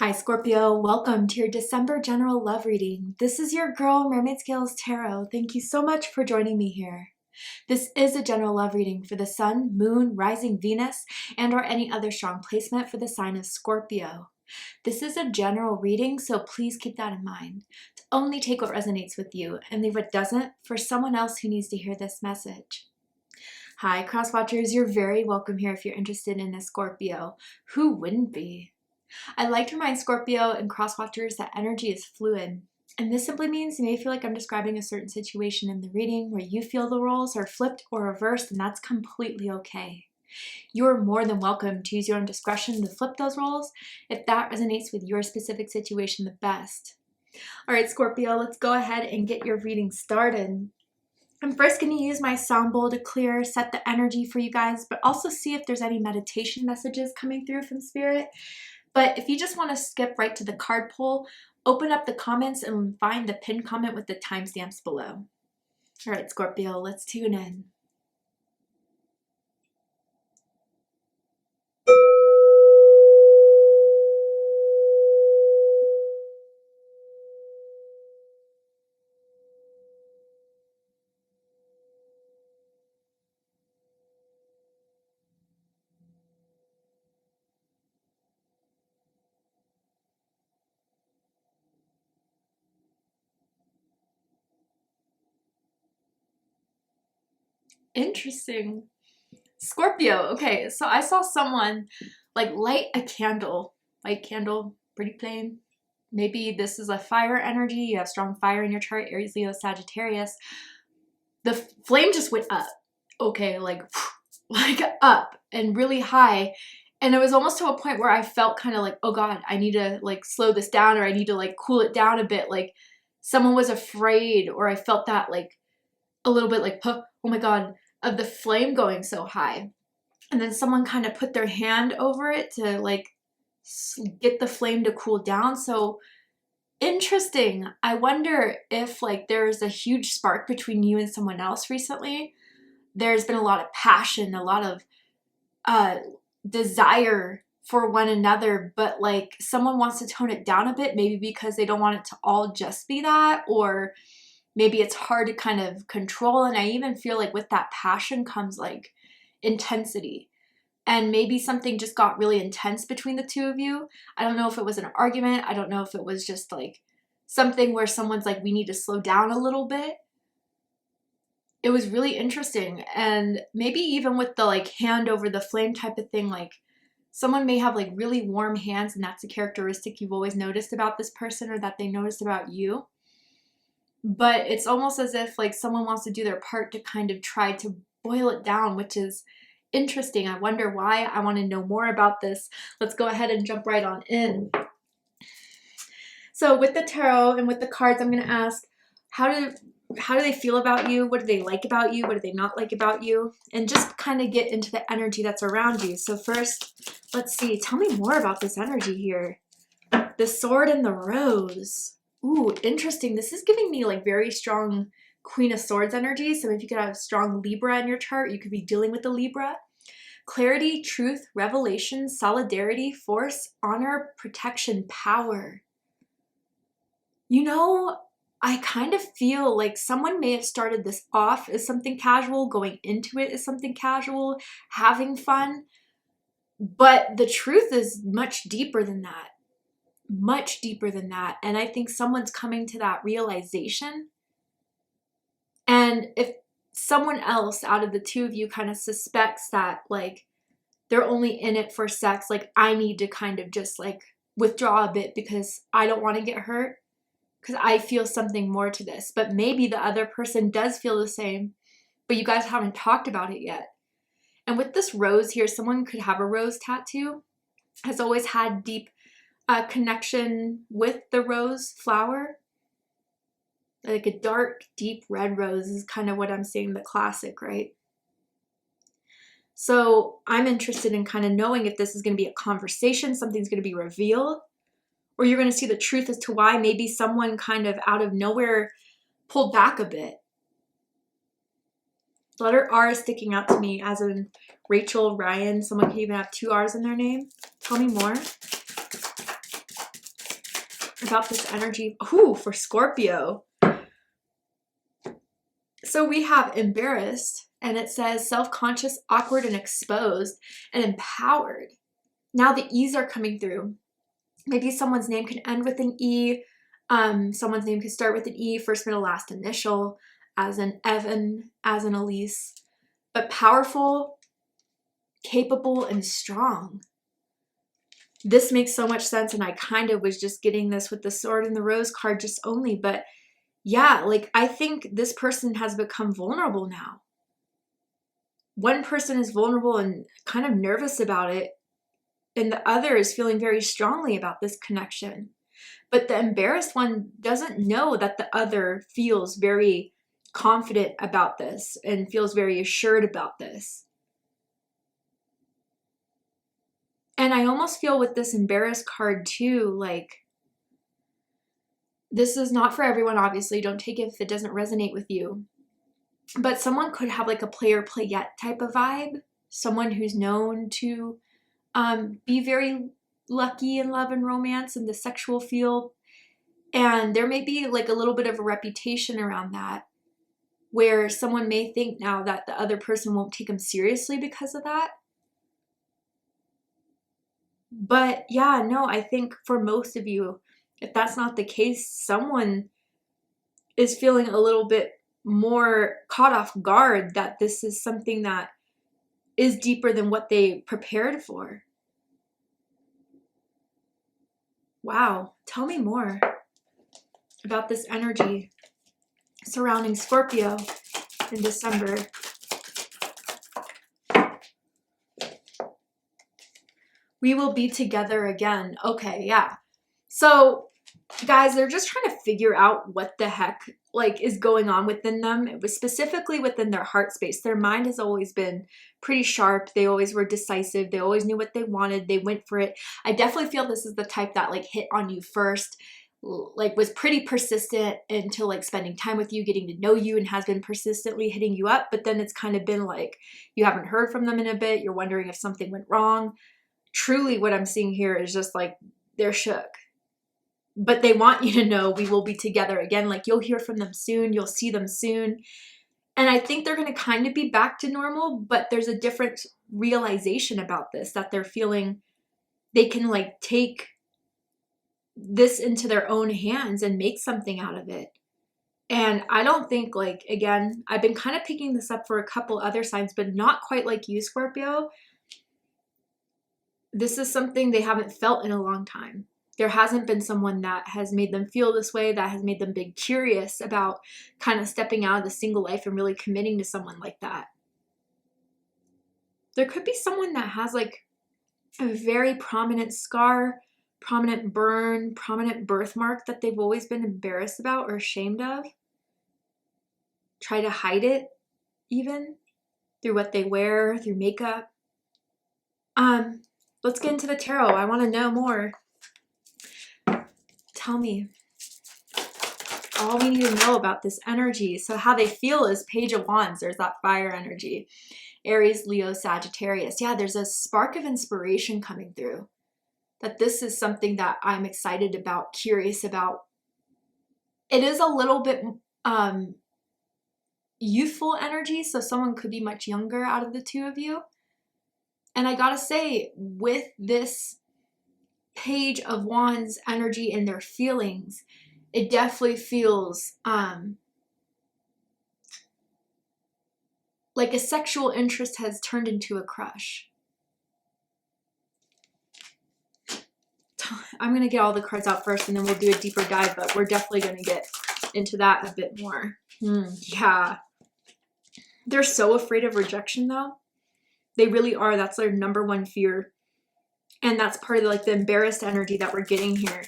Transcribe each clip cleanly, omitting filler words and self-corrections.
Hi Scorpio, welcome to your December general love reading. This is your girl Mermaid Scales Tarot. Thank you so much for joining me here. This is a general love reading for the Sun, Moon, Rising Venus, and or any other strong placement for the sign of Scorpio. This is a general reading, so please keep that in mind. To only take what resonates with you and leave what doesn't for someone else who needs to hear this message. Hi cross watchers, you're very welcome here if you're interested in a Scorpio. Who wouldn't be? I like to remind Scorpio and crosswatchers that energy is fluid. And this simply means you may feel like I'm describing a certain situation in the reading where you feel the roles are flipped or reversed, and that's completely okay. You're more than welcome to use your own discretion to flip those roles if that resonates with your specific situation the best. All right, Scorpio, let's go ahead and get your reading started. I'm first going to use my sound bowl to clear, set the energy for you guys, but also see if there's any meditation messages coming through from Spirit. But if you just want to skip right to the card pull, open up the comments and find the pinned comment with the timestamps below. All right, Scorpio, let's tune in. Interesting. Scorpio, okay, so I saw someone like light a candle, pretty plain. Maybe this is a fire energy, you have strong fire in your chart, Aries, Leo, Sagittarius. The flame just went up, okay, like up and really high. And it was almost to a point where I felt kind of like, oh God, I need to like slow this down, or I need to like cool it down a bit. Like someone was afraid, or I felt that like a little bit like, oh my God, of the flame going so high. And then someone kind of put their hand over it to like get the flame to cool down. So interesting. I wonder if like there's a huge spark between you and someone else recently. There's been a lot of passion, a lot of desire for one another, but like someone wants to tone it down a bit, maybe because they don't want it to all just be that, or maybe it's hard to kind of control. And I even feel like with that passion comes like intensity. And maybe something just got really intense between the two of you. I don't know if it was an argument. I don't know if it was just like something where someone's like, we need to slow down a little bit. It was really interesting. And maybe even with the like hand over the flame type of thing, like someone may have like really warm hands, and that's a characteristic you've always noticed about this person, or that they noticed about you. But it's almost as if like someone wants to do their part to kind of try to boil it down, which is interesting. I wonder why. I want to know more about this. Let's go ahead and jump right on in. So with the tarot and with the cards, I'm going to ask, how do they feel about you? What do they like about you? What do they not like about you? And just kind of get into the energy that's around you. So first, let's see. Tell me more about this energy here. The Sword and the Rose. Ooh, interesting. This is giving me like very strong Queen of Swords energy. So if you could have strong Libra in your chart, you could be dealing with the Libra. Clarity, truth, revelation, solidarity, force, honor, protection, power. You know, I kind of feel like someone may have started this off as something casual, going into it as something casual, having fun. But the truth is much deeper than that. Much deeper than that. And I think someone's coming to that realization. And if someone else out of the two of you kind of suspects that like they're only in it for sex, like I need to kind of just like withdraw a bit because I don't want to get hurt, because I feel something more to this. But maybe the other person does feel the same, but you guys haven't talked about it yet. And with this rose here, someone could have a rose tattoo, has always had deep connection with the rose flower. Like a dark, deep red rose is kind of what I'm seeing, the classic, right? So I'm interested in kind of knowing if this is going to be a conversation, something's going to be revealed, or you're going to see the truth as to why maybe someone kind of out of nowhere pulled back a bit. The letter R is sticking out to me, as in Rachel, Ryan. Someone can even have two R's in their name. Tell me more. about this energy. Ooh, for Scorpio. So we have embarrassed, and it says self-conscious, awkward, and exposed, and empowered. Now the E's are coming through. Maybe someone's name can end with an E. Someone's name could start with an E, first, middle, last initial, as in Evan, as in Elise. But powerful, capable, and strong. This makes so much sense, and I kind of was just getting this with the Sword and the Rose card just only, but yeah, like I think this person has become vulnerable now. One person is vulnerable and kind of nervous about it, and the other is feeling very strongly about this connection. But the embarrassed one doesn't know that the other feels very confident about this and feels very assured about this. And I almost feel with this embarrassed card too, like this is not for everyone, obviously. Don't take it if it doesn't resonate with you. But someone could have like a player playette type of vibe. Someone who's known to be very lucky in love and romance in the sexual field. And there may be like a little bit of a reputation around that, where someone may think now that the other person won't take them seriously because of that. But yeah, no, I think for most of you, if that's not the case, someone is feeling a little bit more caught off guard that this is something that is deeper than what they prepared for. Wow, tell me more about this energy surrounding Scorpio in December. We will be together again. Okay, yeah. So, guys, they're just trying to figure out what the heck like is going on within them. It was specifically within their heart space. Their mind has always been pretty sharp. They always were decisive. They always knew what they wanted. They went for it. I definitely feel this is the type that like hit on you first, like was pretty persistent into like spending time with you, getting to know you, and has been persistently hitting you up. But then it's kind of been like you haven't heard from them in a bit. You're wondering if something went wrong. Truly what I'm seeing here is just like they're shook. But they want you to know we will be together again. Like you'll hear from them soon. You'll see them soon. And I think they're going to kind of be back to normal, but there's a different realization about this, that they're feeling they can like take this into their own hands and make something out of it. And I don't think like, again, I've been kind of picking this up for a couple other signs, but not quite like you, Scorpio. This is something they haven't felt in a long time. There hasn't been someone that has made them feel this way, that has made them be curious about kind of stepping out of the single life and really committing to someone like that. There could be someone that has like a very prominent scar, prominent burn, prominent birthmark that they've always been embarrassed about or ashamed of. Try to hide it even through what they wear, through makeup. Let's get into the tarot. I want to know more. Tell me all we need to know about this energy. So how they feel is Page of Wands. There's that fire energy. Aries, Leo, Sagittarius. Yeah, there's a spark of inspiration coming through. That this is something that I'm excited about, curious about. It is a little bit youthful energy, so someone could be much younger out of the two of you. And I gotta say, with this Page of Wands energy and their feelings, it definitely feels like a sexual interest has turned into a crush. I'm going to get all the cards out first and then we'll do a deeper dive, but we're definitely going to get into that a bit more. Yeah. They're so afraid of rejection though. They really are. That's their number one fear. And that's part of like the embarrassed energy that we're getting here.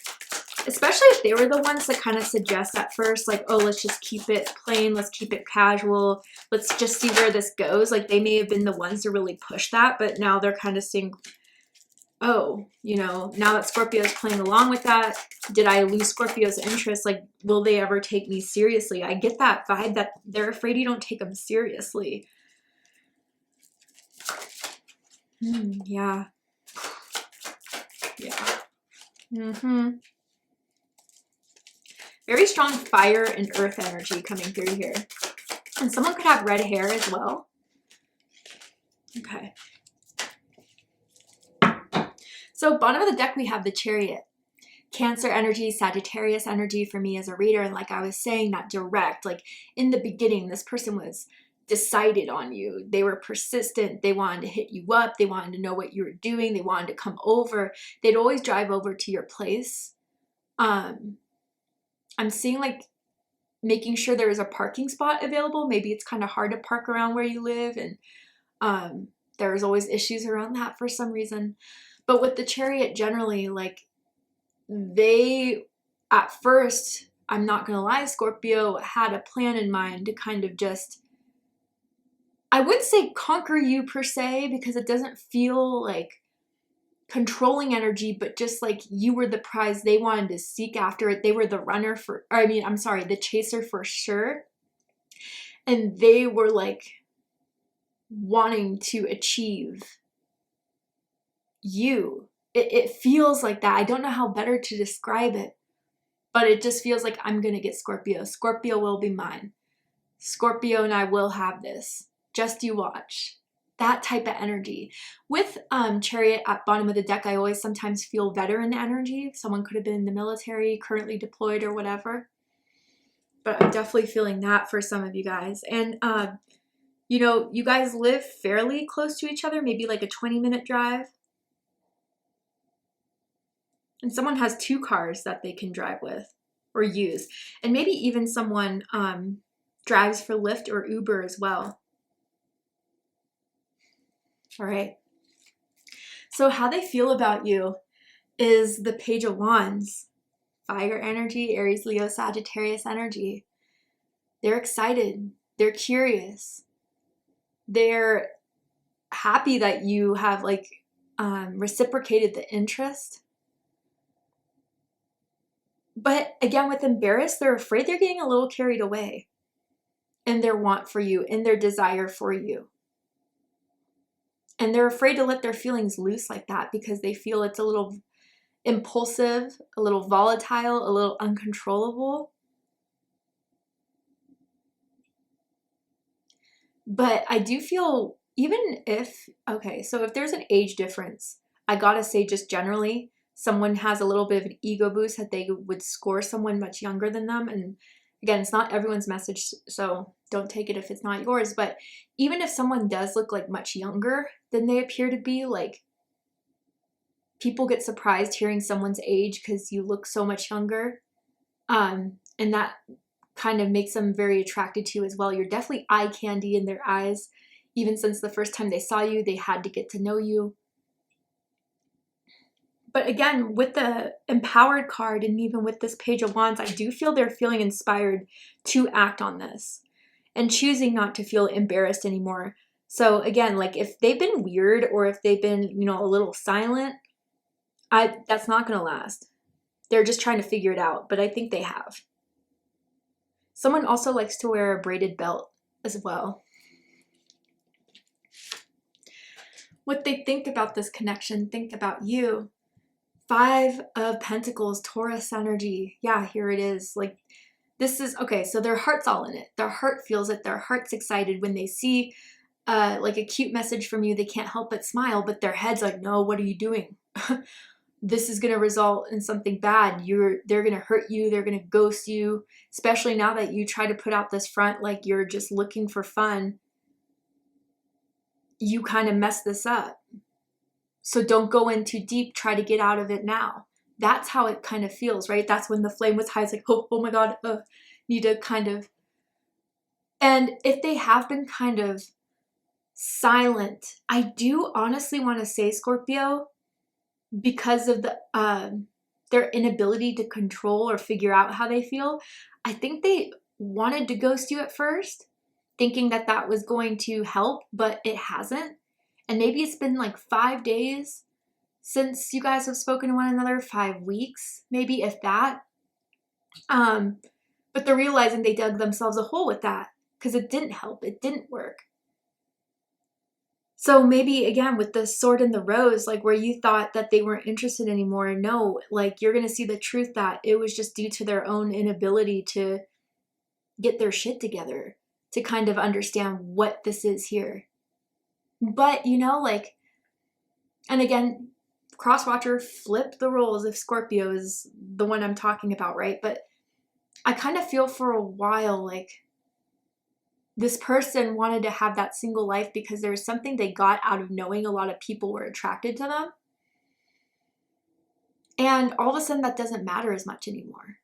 Especially if they were the ones that kind of suggest at first, like, oh, let's just keep it plain. Let's keep it casual. Let's just see where this goes. Like they may have been the ones to really push that, but now they're kind of saying, oh, you know, now that Scorpio is playing along with that, did I lose Scorpio's interest? Like, will they ever take me seriously? I get that vibe that they're afraid you don't take them seriously. Yeah. Yeah. Very strong fire and earth energy coming through here. And someone could have red hair as well. Okay. So bottom of the deck, we have the Chariot. Cancer energy, Sagittarius energy for me as a reader. And like I was saying, that direct, like in the beginning, this person was decided on you. They were persistent. They wanted to hit you up. They wanted to know what you were doing. They wanted to come over. They'd always drive over to your place. I'm seeing like making sure there is a parking spot available. Maybe it's kind of hard to park around where you live. And there's always issues around that for some reason. But with the Chariot generally, like they, at first, I'm not going to lie, Scorpio had a plan in mind to kind of just, I wouldn't say conquer you per se, because it doesn't feel like controlling energy, but just like you were the prize. They wanted to seek after it. They were the runner for, or I mean, I'm sorry, the chaser for sure. And they were like wanting to achieve you. It feels like that. I don't know how better to describe it, but it just feels like I'm going to get Scorpio. Scorpio will be mine. Scorpio and I will have this. Just you watch. That type of energy. With Chariot at bottom of the deck, I always sometimes feel veteran energy. Someone could have been in the military, currently deployed or whatever. But I'm definitely feeling that for some of you guys. And, you know, you guys live fairly close to each other, maybe like a 20-minute drive. And someone has 2 cars that they can drive with or use. And maybe even someone drives for Lyft or Uber as well. All right. So how they feel about you is the Page of Wands. Fire energy, Aries, Leo, Sagittarius energy. They're excited. They're curious. They're happy that you have like reciprocated the interest. But again, with embarrassed, they're afraid they're getting a little carried away in their want for you, in their desire for you. And they're afraid to let their feelings loose like that because they feel it's a little impulsive, a little volatile, a little uncontrollable. But I do feel, even if, okay, so if there's an age difference, I gotta say just generally, someone has a little bit of an ego boost that they would score someone much younger than them. And again, it's not everyone's message, so don't take it if it's not yours. But even if someone does look like much younger than they appear to be, like people get surprised hearing someone's age because you look so much younger. And that kind of makes them very attracted to you as well. You're definitely eye candy in their eyes. Even since the first time they saw you, they had to get to know you. But again, with the Empowered card and even with this Page of Wands, I do feel they're feeling inspired to act on this and choosing not to feel embarrassed anymore. So again, like if they've been weird or if they've been, you know, a little silent, that's not going to last. They're just trying to figure it out, but I think they have. Someone also likes to wear a braided belt as well. What they think about this connection, think about you. 5 of Pentacles, Taurus energy. Yeah, here it is. Like this is, okay, so their heart's all in it. Their heart feels it. Their heart's excited when they see like a cute message from you. They can't help but smile, but their head's like, no, what are you doing? This is going to result in something bad. They're going to hurt you. They're going to ghost you, especially now that you try to put out this front like you're just looking for fun. You kind of mess this up. So don't go in too deep. Try to get out of it now. That's how it kind of feels, right? That's when the flame was high. It's like, oh my God, need to kind of. And if they have been kind of silent, I do honestly want to say, Scorpio, because of the their inability to control or figure out how they feel, I think they wanted to ghost you at first, thinking that that was going to help, but it hasn't. And maybe it's been like 5 days since you guys have spoken to one another, 5 weeks, maybe if that. But they're realizing they dug themselves a hole with that because it didn't help. It didn't work. So maybe again with the sword and the rose, like where you thought that they weren't interested anymore, no, like you're going to see the truth that it was just due to their own inability to get their shit together, to kind of understand what this is here. But, you know, like, and again, crosswatcher, flip the roles if Scorpio is the one I'm talking about, right? But I kind of feel for a while like this person wanted to have that single life because there was something they got out of knowing a lot of people were attracted to them. And all of a sudden that doesn't matter as much anymore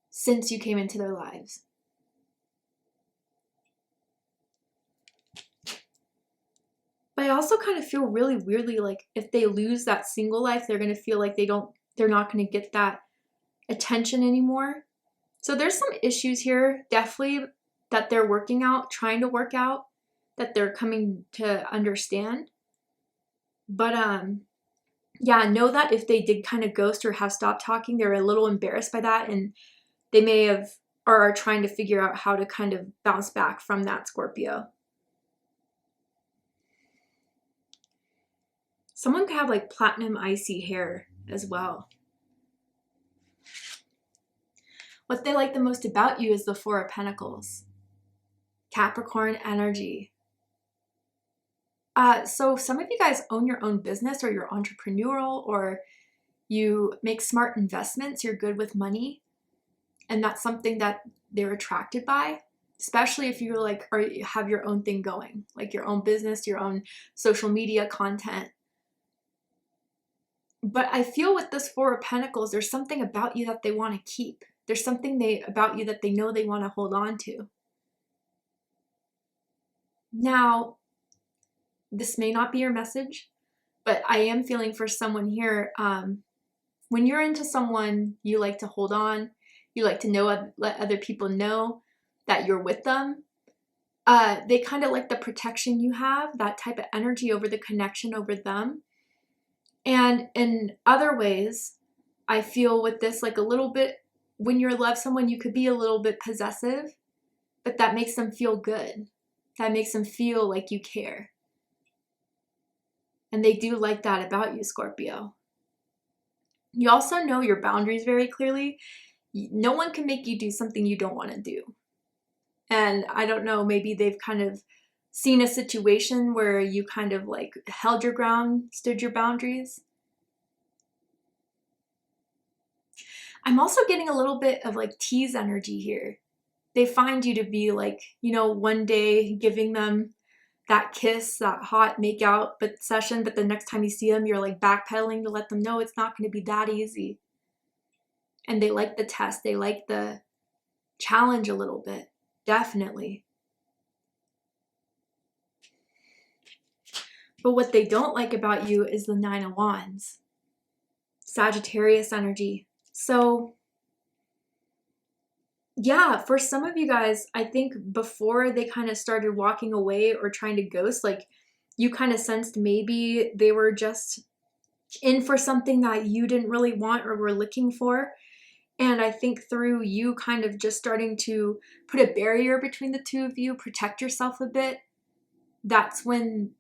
since you came into their lives. But I also kind of feel really weirdly like if they lose that single life, they're going to feel like they're not going to get that attention anymore. So there's some issues here, definitely, that they're working out, trying to work out, that they're coming to understand. But yeah, know that if they did kind of ghost or have stopped talking, they're a little embarrassed by that, and they may have or are trying to figure out how to kind of bounce back from that, Scorpio. Someone could have like platinum icy hair as well. What they like the most about you is the Four of Pentacles. Capricorn energy. So some of you guys own your own business, or you're entrepreneurial, or you make smart investments, you're good with money, and that's something that they're attracted by, especially if you're like, or you have your own thing going, like your own business, your own social media content. But I feel with this Four of Pentacles, there's something about you that they want to keep. There's something about you that they know they want to hold on to. Now, this may not be your message, but I am feeling for someone here. When you're into someone, you like to hold on. You like to let other people know that you're with them. They kind of like the protection you have, that type of energy over the connection over them. And in other ways, I feel with this like a little bit, when you love someone, you could be a little bit possessive, but that makes them feel good. That makes them feel like you care. And they do like that about you, Scorpio. You also know your boundaries very clearly. No one can make you do something you don't want to do. And I don't know, maybe they've kind of seen a situation where you kind of like held your ground, stood your boundaries. I'm also getting a little bit of like tease energy here. They find you to be like, you know, one day giving them that kiss, that hot makeout session, but the next time you see them, you're like backpedaling to let them know it's not going to be that easy. And they like the test. They like the challenge a little bit. Definitely. But what they don't like about you is the Nine of Wands. Sagittarius energy. So yeah, for some of you guys, I think before they kind of started walking away or trying to ghost, like you kind of sensed maybe they were just in for something that you didn't really want or were looking for. And I think through you kind of just starting to put a barrier between the two of you, protect yourself a bit, that's when,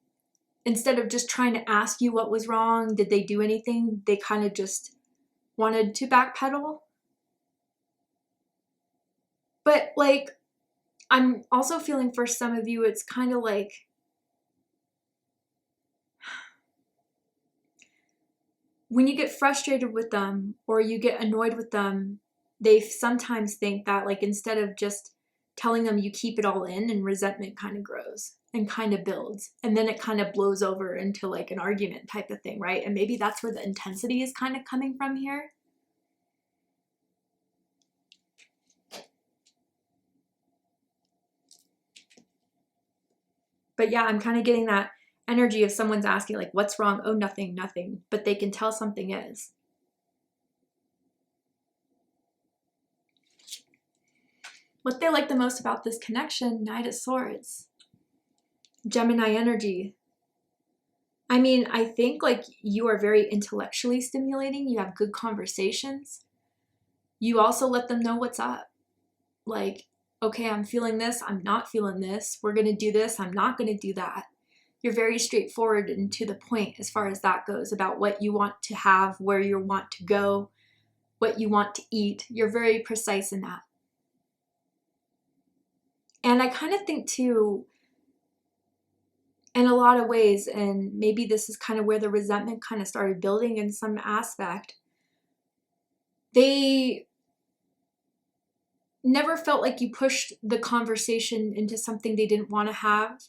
instead of just trying to ask you what was wrong, did they do anything, they kind of just wanted to backpedal. But like, I'm also feeling for some of you, it's kind of like, when you get frustrated with them or you get annoyed with them, they sometimes think that like instead of just telling them, you keep it all in, and resentment kind of grows and kind of builds. And then it kind of blows over into like an argument type of thing, right? And maybe that's where the intensity is kind of coming from here. But yeah, I'm kind of getting that energy of someone's asking like, what's wrong? Oh, nothing, nothing. But they can tell something is. What they like the most about this connection, Knight of Swords. Gemini energy. I mean, I think like you are very intellectually stimulating. You have good conversations. You also let them know what's up. Like, okay, I'm feeling this. I'm not feeling this. We're going to do this. I'm not going to do that. You're very straightforward and to the point as far as that goes, about what you want to have, where you want to go, what you want to eat. You're very precise in that. And I kind of think too, in a lot of ways, and maybe this is kind of where the resentment kind of started building in some aspect, they never felt like you pushed the conversation into something they didn't want to have,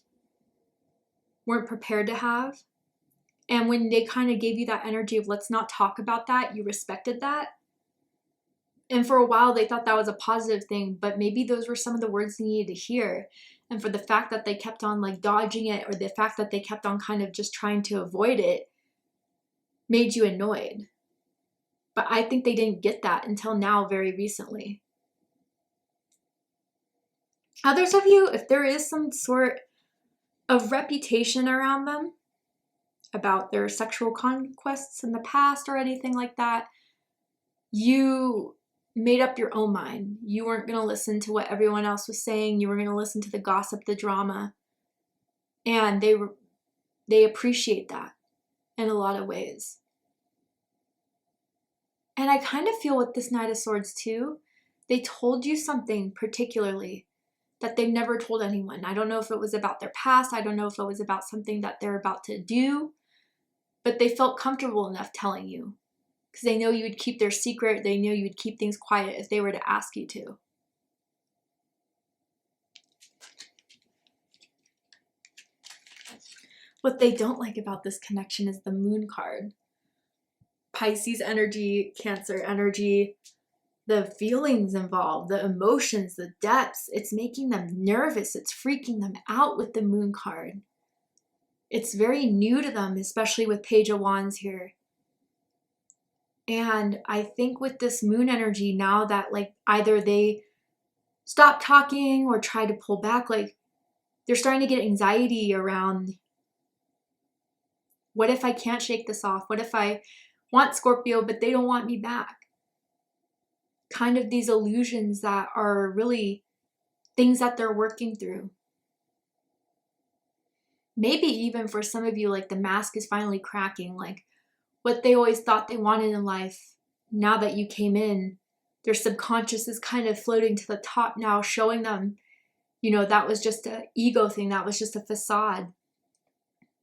weren't prepared to have. And when they kind of gave you that energy of let's not talk about that, you respected that. And for a while they thought that was a positive thing, but maybe those were some of the words they needed to hear. And for the fact that they kept on like dodging it, or the fact that they kept on kind of just trying to avoid it, made you annoyed. But I think they didn't get that until now, very recently. Others of you, if there is some sort of reputation around them about their sexual conquests in the past or anything like that, you made up your own mind. You weren't going to listen to what everyone else was saying. You were going to listen to the gossip, the drama. And they appreciate that in a lot of ways. And I kind of feel with this Knight of Swords too, they told you something particularly that they've never told anyone. I don't know if it was about their past. I don't know if it was about something that they're about to do, but they felt comfortable enough telling you. Because they know you would keep their secret. They know you would keep things quiet if they were to ask you to. What they don't like about this connection is the Moon card. Pisces energy, Cancer energy, the feelings involved, the emotions, the depths. It's making them nervous. It's freaking them out with the Moon card. It's very new to them, especially with Page of Wands here. And I think with this Moon energy, now that like either they stop talking or try to pull back, like they're starting to get anxiety around, what if I can't shake this off? What if I want Scorpio, but they don't want me back? Kind of these illusions that are really things that they're working through. Maybe even for some of you, like the mask is finally cracking, like what they always thought they wanted in life, now that you came in, their subconscious is kind of floating to the top now, showing them, you know, that was just an ego thing. That was just a facade.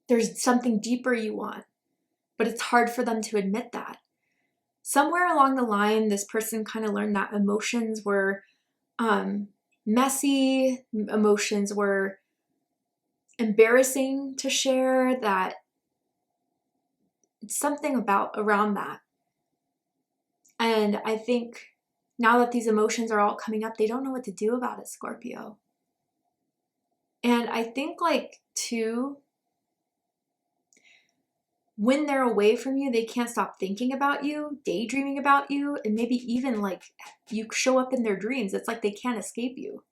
There's something deeper you want, but it's hard for them to admit that. Somewhere along the line, this person kind of learned that emotions were messy, emotions were embarrassing to share, that it's something around that. And I think now that these emotions are all coming up, they don't know what to do about it, Scorpio. And I think like too, when they're away from you, they can't stop thinking about you, daydreaming about you, and maybe even like you show up in their dreams. It's like they can't escape you.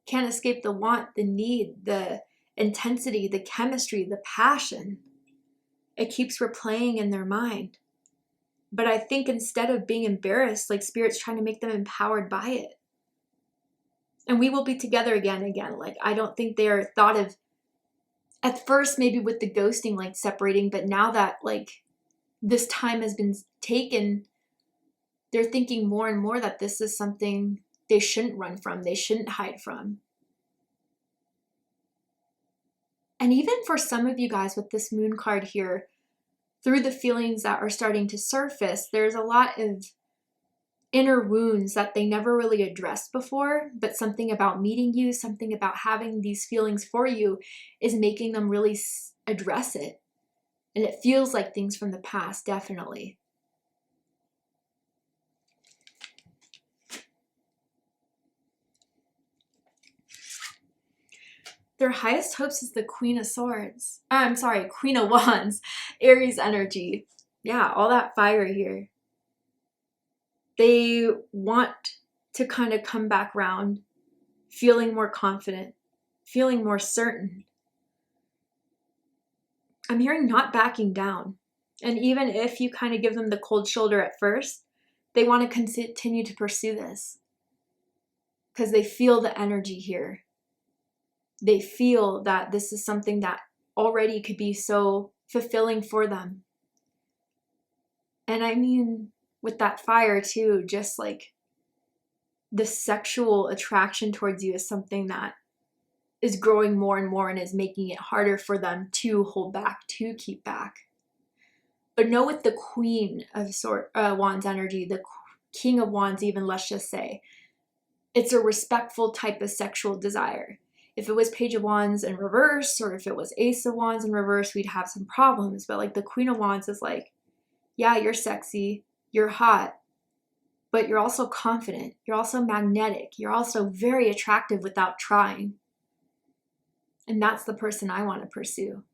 Can't escape the want, the need, the intensity, the chemistry, the passion. It keeps replaying in their mind. But I think instead of being embarrassed, like Spirit's trying to make them empowered by it. And we will be together again and again. Like, I don't think they're thought of, at first maybe with the ghosting, like separating, but now that like this time has been taken, they're thinking more and more that this is something they shouldn't run from, they shouldn't hide from. And even for some of you guys with this Moon card here, through the feelings that are starting to surface, there's a lot of inner wounds that they never really addressed before, but something about meeting you, something about having these feelings for you is making them really address it. And it feels like things from the past, definitely. Their highest hopes is the Queen of Swords. I'm sorry, Queen of Wands. Aries energy. Yeah, all that fire here. They want to kind of come back round, feeling more confident, feeling more certain. I'm hearing not backing down. And even if you kind of give them the cold shoulder at first, they want to continue to pursue this because they feel the energy here. They feel that this is something that already could be so fulfilling for them. And I mean, with that fire too, just like the sexual attraction towards you is something that is growing more and more and is making it harder for them to hold back, to keep back. But know with the Queen of Wands energy, the King of Wands even, let's just say, it's a respectful type of sexual desire. If it was Page of Wands in reverse, or if it was Ace of Wands in reverse, we'd have some problems. But like the Queen of Wands is like, yeah, you're sexy, you're hot, but you're also confident, you're also magnetic, you're also very attractive without trying. And that's the person I want to pursue.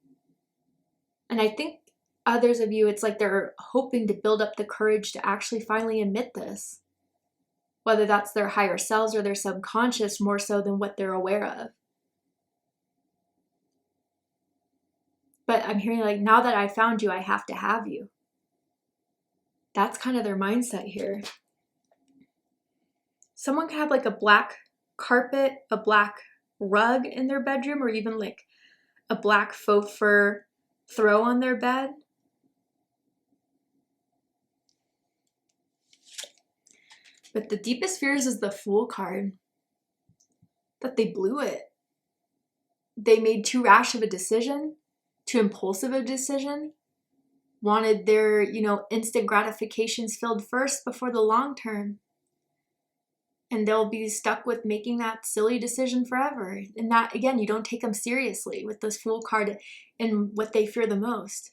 And I think others of you, it's like they're hoping to build up the courage to actually finally admit this. Whether that's their higher selves or their subconscious more so than what they're aware of. But I'm hearing like, now that I found you, I have to have you. That's kind of their mindset here. Someone could have like a black carpet, a black rug in their bedroom, or even like a black faux fur throw on their bed. But the deepest fears is the Fool card. That they blew it. They made too rash of a decision, too impulsive a decision, wanted their, instant gratifications filled first before the long term. And they'll be stuck with making that silly decision forever. And that, again, you don't take them seriously with this Fool card and what they fear the most.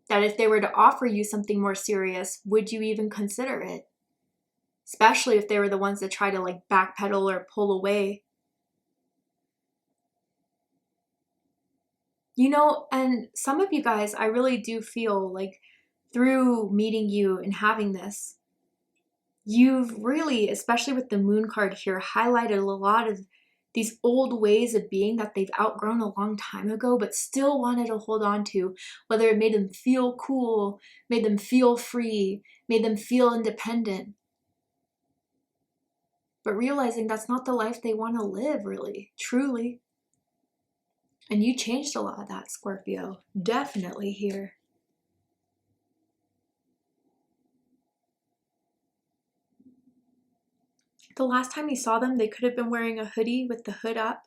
That if they were to offer you something more serious, would you even consider it? Especially if they were the ones that try to like backpedal or pull away. And some of you guys, I really do feel like through meeting you and having this, you've really, especially with the Moon card here, highlighted a lot of these old ways of being that they've outgrown a long time ago, but still wanted to hold on to, whether it made them feel cool, made them feel free, made them feel independent. But realizing that's not the life they want to live, really, truly. And you changed a lot of that, Scorpio. Definitely here. The last time you saw them, they could have been wearing a hoodie with the hood up.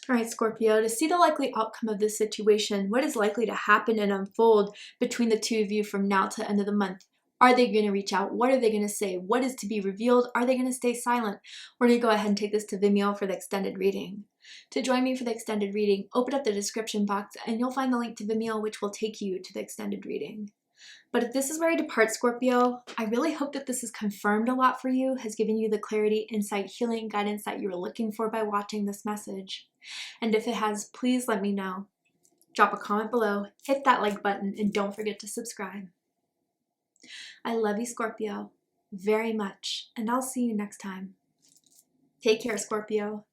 All right, Scorpio, to see the likely outcome of this situation, what is likely to happen and unfold between the two of you from now to end of the month? Are they going to reach out? What are they going to say? What is to be revealed? Are they going to stay silent? We're going to go ahead and take this to Vimeo for the extended reading. To join me for the extended reading, open up the description box and you'll find the link to Vimeo, which will take you to the extended reading. But if this is where I depart, Scorpio, I really hope that this has confirmed a lot for you, has given you the clarity, insight, healing, guidance that you were looking for by watching this message. And if it has, please let me know. Drop a comment below, hit that like button, and don't forget to subscribe. I love you, Scorpio, very much, and I'll see you next time. Take care, Scorpio.